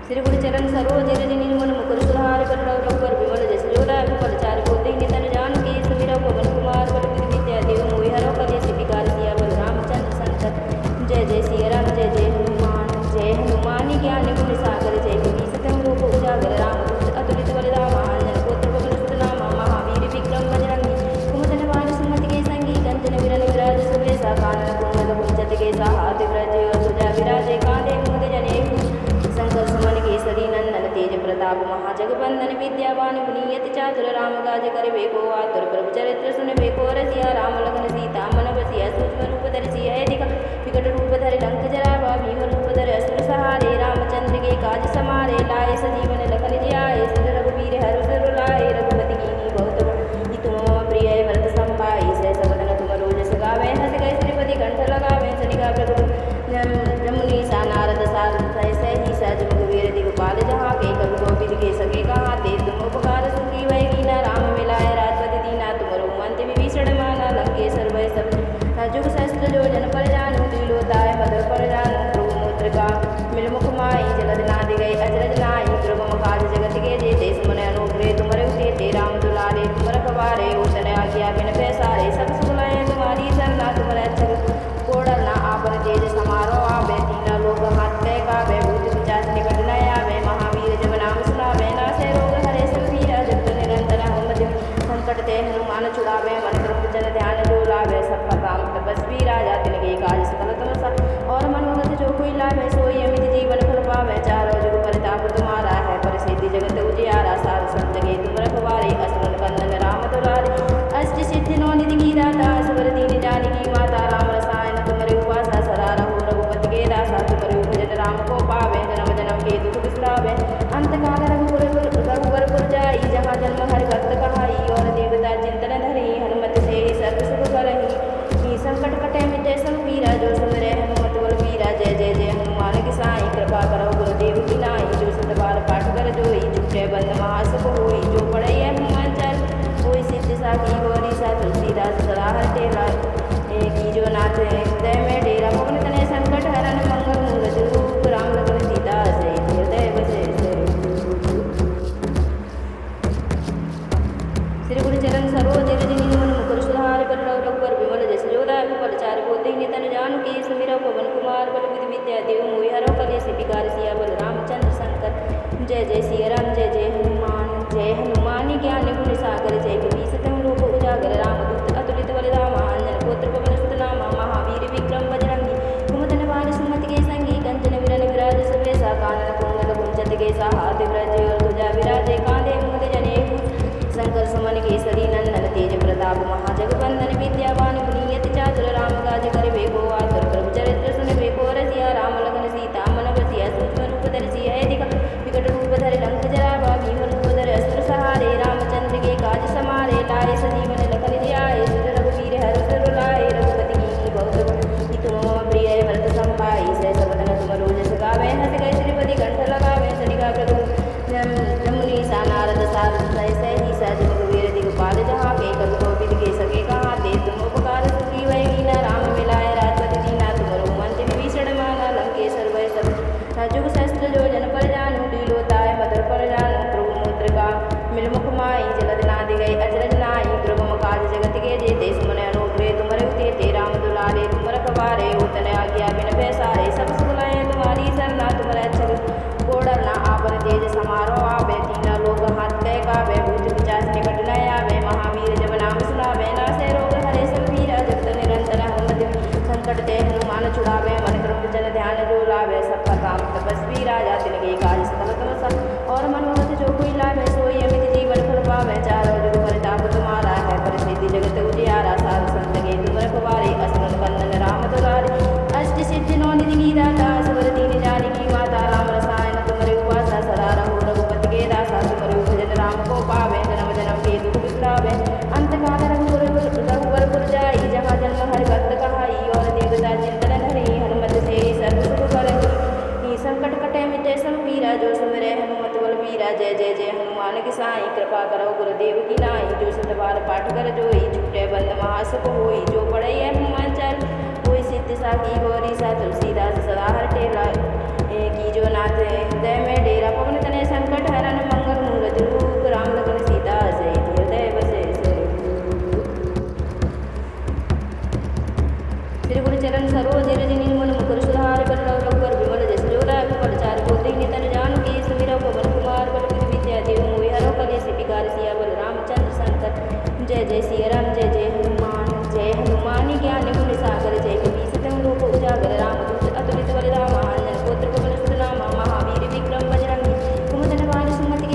Speaker 1: श्री गुरु चरण सरोज रज निर्मल मुकुर सुधार पर रघुवर विमल जस जोरा विमल चार बोते नितन जान की सुमिर पवन कुमार बल विधि विद्या देव मोहि हरो कलेश विकार सिया बल रामचंद्र संकर जय जय सिया राम जय हनुमान ज्ञान गुण सागर जय कपीस तम रूप उजागर प्रताप महाजगबंधन विद्यावान गुणियति चातुर राम काज करिबे को आतुर प्रभु चरित्र सुनबे को रसिया राम लखन सीता मन बसिया सूक्ष्म रूप धरि सिया दिख विकट रूप धरि लंक जरावा भीम रूप धरि असुर सहारे रामचंद्र के काज समारे लाए सजीवन लखन जियाए सिर रघुवीर हर सिर लाए रघुपति कीनी बहुत बड़ तुम मम प्रिय भरत संभाई सहस वदन तुम रोजस गावे हस गए श्रीपति कंठ लगावे सनिका प्रभु जमुनी सा नारद सारद सह ही सज मुखवीर दिगपाल जहाँ के कवि गोविंद के सके कहाँ ते तुम उपकार सुखी वै कीना राम मिलाए राजपति दीना तुम रोमंत विभीषण माना लंकेश्वर वै सब जुग सहस्त्र जो जन पर जानू दिलोताय मधुर पर जानू प्रभु मूत्र का मिल मुख माई जलद नादि गई अजरज नाई प्रभु काज जगत के जेते सुमन अनुग्रह तुमरे उते राम दुलारे तुम रखवारे उतने आज्ञा बिन पैसारे सब सुखलाए तुम्हारी सरना तुम रक्षक कोडल ना आपन तेज समारो आवे तीना लोक हाथ तय कावे भूत पिचाच निकट न आवे महावीर जब नाम सुनावे नासे रोग हरे सब पीरा जगत निरंतर हनुमति संकट ते हनुमान छुड़ावे मन क्रम जन ध्यान जो लावे सब काम तपस्वी राजा तिनके काज सकल तुम सब और मनोरथ जो कोई लावे सोई अमित जीवन फल पावे चारों जुग परिताप तुम्हारा है परिसिद्धि जगत उजियारा सार संत के तुम रखवारे असुर कंदन राम दुलारे अष्ट सिद्धि नौ निधि की दाता सुवर दीन जानकी माता राम रसायन तुम्हारे उपासा सदा रहो रघुपति के दासा तुम्हारे भजन राम को पावे जन्म जन्म के दुख बिसरावे अंत काल रघुवर जाई जहाँ जन्म हर भक्त कहाई और देवता चिंतन धरी हनुमत से सर्व सुख करही संकट कटे मिटे सब पीरा जो सुमरे हनुमत बल पीरा जय जय जय हनुमान किसाई कृपा करो गुरुदेव की नाई जो सत बार पाठ कर जोई छुटे बंद महासुख होई जो पढ़े हनुमान चल कोई सिद्धि साखी गौरी सा तुलसीदास सदा हरते लाए की जो नाथ हृदय में डेरा पवन तने संकट हरन मंगल मूर्त रूप राम लखन सीता सहित हृदय बसे श्री गुरु चरण सरोज रज मन मुकुर सुधार बल रघुवर विमल जस जोदा विपल चार बोधि नितन जान की सुमिर पवन कुमार बल विधि विद्या देव मोहि हरो कलेश विकार सिया बल रामचंद्र शंकर जय जय सिया राम जय हनुमान ज्ञान गुण सागर जय कपीसतम रूप उजागर रामदूत अतुलित बलधामा अंजन पुत्र पवन सुत नामा महावीर विक्रम बजरंगी कुमदन बाल सुमति के संगी कंचन विरन विराज सुवेशा कानन कुंडल कुंचत के हाथ ब्रज और ध्वजा विराजे कांधे मुद जनेऊ शंकर सुमन केसरी नंदन तेज प्रताप महाजगबंधन विद्यावान गुणियति चातुर राम काज करिबे को आतुर प्रभु चरित्र सुनबे को रसिया राम लखन सीता मन बसिया सूक्ष्म रूप धरि सिया दिख विकट रूप धरि लंक जरावा भीम रूप धरि असुर सहारे रामचंद्र के काज समारे लाए सजीवन लखन जियाए सिर रघुवीर हर सिर लाए रघुपति कीनी बहुत बड़ तुम मम प्रिय भरत संभाई सहस वदन तुम रोजस गावे हस गए श्रीपति कंठ लगावे सनिका प्रभु जमुनी सा नारद सारद सह ही सज मुखवीर दिगपाल जहाँ के कवि गोविंद के सके कहाँ ते तुम उपकार सुखी वै कीना राम मिलाए राजपति दीना तुम रोमंत विभीषण माना लंकेश्वर वै सब जुग सहस्त्र जो जन पर जानू दिलोताय मधुर पर जानू प्रभु मूत्र का मिल मुख माई जलद नादि गई अजरज नाई प्रभु काज जगत के जेते सुमन अनुग्रह तुमरे उते राम दुलारे तुम रखवारे उतने आज्ञा बिन पैसारे सब सुखलाए तुम्हारी सरना तुम रक्षक कोडल ना आपन तेज समारो आवे तीना लोक हाथ तय कावे भूत पिचाच निकट न आवे महावीर जब नाम सुनावे नासे रोग हरे सब पीरा जगत निरंतर हनुमति संकट ते हनुमान छुड़ावे मन क्रम जन ध्यान जो लावे सब काम तपस्वी राजा तिनके काज सकल तुम सब और मनोरथ जो कोई लावे सोई अमित जीवन फल पावे चारों जुग परिताप तुम्हारा है परिसिद्धि जगत उजियारा सार संत के तुम रखवारे असुर कंदन राम दुलारे अष्ट सिद्धि नौ निधि की दाता सुवर दीन जानकी माता राम रसायन तुम्हारे उपासा सदा रहो रघुपति के दासा तुम्हारे भजन राम को पावे जन्म जन्म के दुख बिसरावे अंत काल रघुवर जाई जहाँ जन्म हर भक्त कहाई और देवता चिंतन धरी हनुमत से सर्व सुख करही संकट कटे मिटे सब पीरा जो सुमरे हनुमत बल पीरा जय जय जय हनुमान किसाई कृपा करो गुरुदेव की नाई जो सत बार पाठ कर जोई छुटे बंद महासुख होई जो पढ़े हनुमान चल कोई सिद्धि साखी गौरी सा तुलसीदास सदा हरते लाए की जो नाथ हृदय में डेरा पवन तने संकट हरन मंगल मूर्त रूप राम लखन सीता सहित हृदय बसे श्री गुरु चरण सरोज रज मन मुकुर सुधार बल रघुवर विमल जस जोदा विपल चार बोधि नितन जान की सुमिर पवन कुमार बल विधि विद्या देव मोहि हरो कलेश विकार सिया बल रामचंद्र शंकर जय जय सिया राम जय हनुमान ज्ञान गुण सागर जय कपीसतम रूप उजागर रामदूत अतुलित बलधामा अंजन पुत्र पवन सुत नामा महावीर विक्रम बजरंगी कुमदन बाल सुमति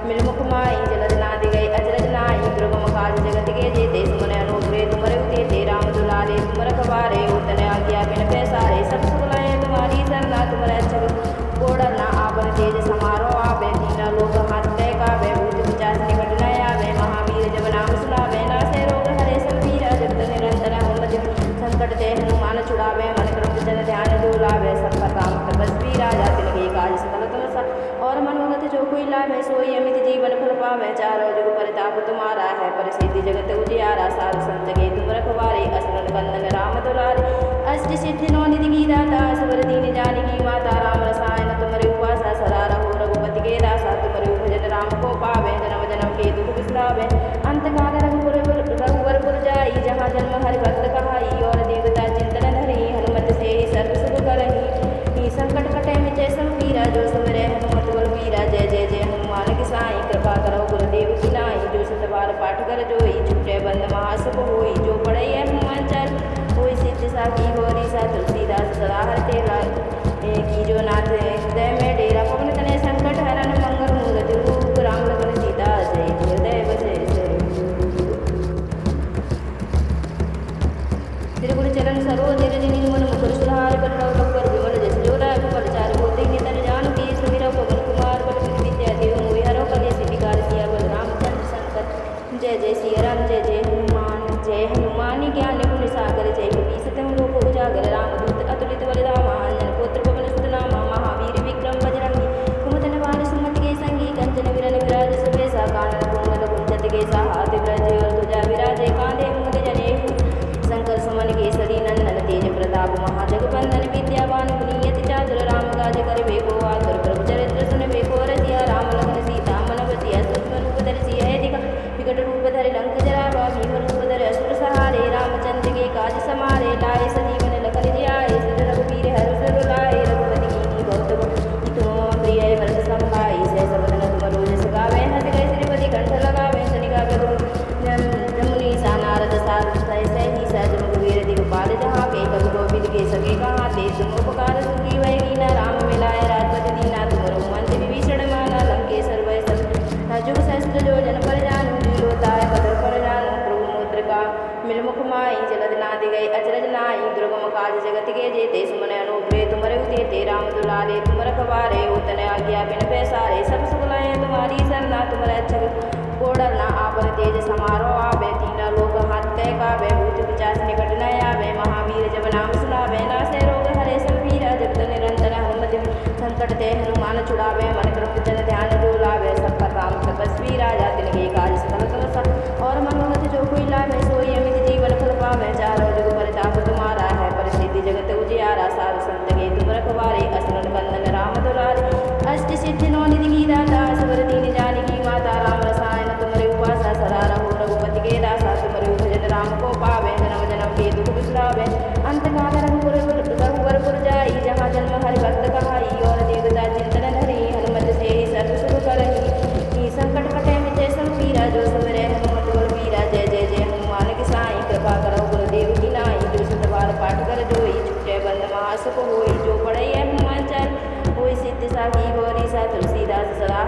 Speaker 1: मिलमुख माई जलद नादि गई अजरज नाई दुर्गम काज जगत के जेते सुमन अनुग्रह तुमरे उते राम दुलारे तुम रखवारे उतने आज्ञा बिन पैसारे सब सुखलाए तुम्हारी सरना तुम रक्षक कोडरना आपन तेज समारो आवे तीना लोक हाथ तय कावे भूत पिचाच निकट न आवे महावीर जब नाम सुनावे नासे रोग हरे सब पीरा जगत निरंतर हनुमत संकट ते हनुमान छुड़ावे मन क्रम जन ध्यान डोलावे सब पर राम तपस्वी राजा तिनके काज सकल तुम सा और मनोरथ जो कोई लावे सोई अमित जीवन फल पावे चारों जुग परिताप तुम्हारा है परिसिद्धि जगत उजियारा साधु संत के तुम रखवारे असुरन कंदन राम दुलारे अष्ट सिद्धि नौ निधि की दाता सुवर दीन जानकी माता राम रसायन तुमरे उपासा सदा रहो रघुपति के दासा तुमरे भजन राम को पावे जन्म जन्म के दुख बिसरावे अंत काल रघुवरपुर जाई जहाँ जन्म हरि भक्त कहाई और देवता चिंतन धरी हनुमत से सर्व सुख करही संकट कटे मिटे सब पीरा जो सुमरे हनुमत बल वीरा जय जय जय हनुमान किसाई कृपा करो गुरुदेव की नाई जो सतबार पाठ कर जोई छूटे बंद महासुख होई जो पढ़ई है हनुमान चाल होई सिद्ध साखी गौरी सा तुलसीदास सदा हरते की जो नाथ हृदय में डेरा पवन तनय संकट हरन मंगल मूर्ति रूप राम लखन सीता जय हृदय बसे श्री गुरु चरण सरोज रज निर्मल मुकुर सुधार बल्लभ पर विमल जस जोरा पर चार होते ही तन जान की सुमिर पवन कुमार बल विद्या देव मोहि हरो कले सिपिकार सिया बल रामचंद्र संकट जय जय सिया राम जय जय हनुमान ज्ञान गुण सागर जय कपी सतम लोक उजागर रामदूत अतुलित बलधामा अंजन पुत्र पवन सुत नामा महावीर विक्रम बजरंगी कुमतन वार सुमत के संगी कंचन विरन विराज सुबेसा कानन कुंडल कुंचत के हाथ ब्रज और ध्वजा विराजे कांधे मूल जनेऊ शंकर सुमन केसरी नंदन तेज प्रताप महाजगबंदन विद्यावान गुणियति चातुर राम काज करिबे को आतुर प्रभु चरित्र सुनबे को रसिया राम लखन सीता मन बसिया सूक्ष्म रूप धरि है दिखा विकट रूप धरि लंक जरावा भीम रूप धरि असुर सहारे रामचंद्र के काज समारे लाए सजीवन लखन जियाए सिर रघुवीर हर्ष रुलाए रघुपति कीन्ही बहुत तुम प्रिय भरत संभाई सहस वदन तुम रोजस गावे हंस गए श्रीपति कंठ लगावे सनिका जमुनी सा नारद सारद सही सहज मुखवीर दिगपाल जहाँ के कवि गोविंद के सके कहाँ ते तुम उपकार सुखी वै कीना राम मिलाए राजपति दीना तुम रघुवंश विभीषण माना लंकेश्वर वै सब जुग सहस्त्र जो जन पर जानू जीलोताय कदर पर जानू प्रभु मुद्रिका मिलमुख माई जलद नादि गई अजरज नाई दुर्गम काज जगत के जेते सुमन अनुग्रह तुमरे उते राम दुलारे तुम रखवारे उतने आज्ञा बिन पैसारे सब सुखलाए तुम्हारी सरना तुम रक्षक कोडरना आपन तेज समारो आवे तीना लोक हाथ तय कावे भूत पिचाच निकट न आवे महावीर जब नाम सुनावे नासे रोग हरे सब पीरा जगत निरंतर हनुमत संकट ते हनुमान छुड़ावे मन क्रम जन ध्यान डोलावे सब पर राम तपस्वी राजा तिनके काज सकल तुम सा और मनोरथ जो कोई लावे सोई अमित जीवन फल पावे चारों जुग परिताप तुम्हारा है परिसिद्धि जगत उजियारा साधु संत के तुम रखवारे असुरन कंदन राम दुलारे अष्ट सिद्धि नौ निधि की दाता सुवर दीन जानकी माता राम रसायन तुमरे उपासा सदा रहो रघुपति के दासा तुमरे भजन राम को पावे जन्म जन्म के दुख बिसरावे अंत काल रघुवरपुर जाई जहाँ जन्म हरि भक्त कहाई और देवता चिंतन धरी हनुमत से सर्व सुख करही संकट कटे मिटे सब पीरा जो सुमरे हनुमत बल वीरा जय जय जय हनुमान किसाई कृपा करो गुरुदेव की नाई जो सतबार पाठ कर जोई छूटे बंद महासुख होई जो पढ़ई है हनुमान चाल होई सिद्ध साखी गौरी सा तुलसीदास सदा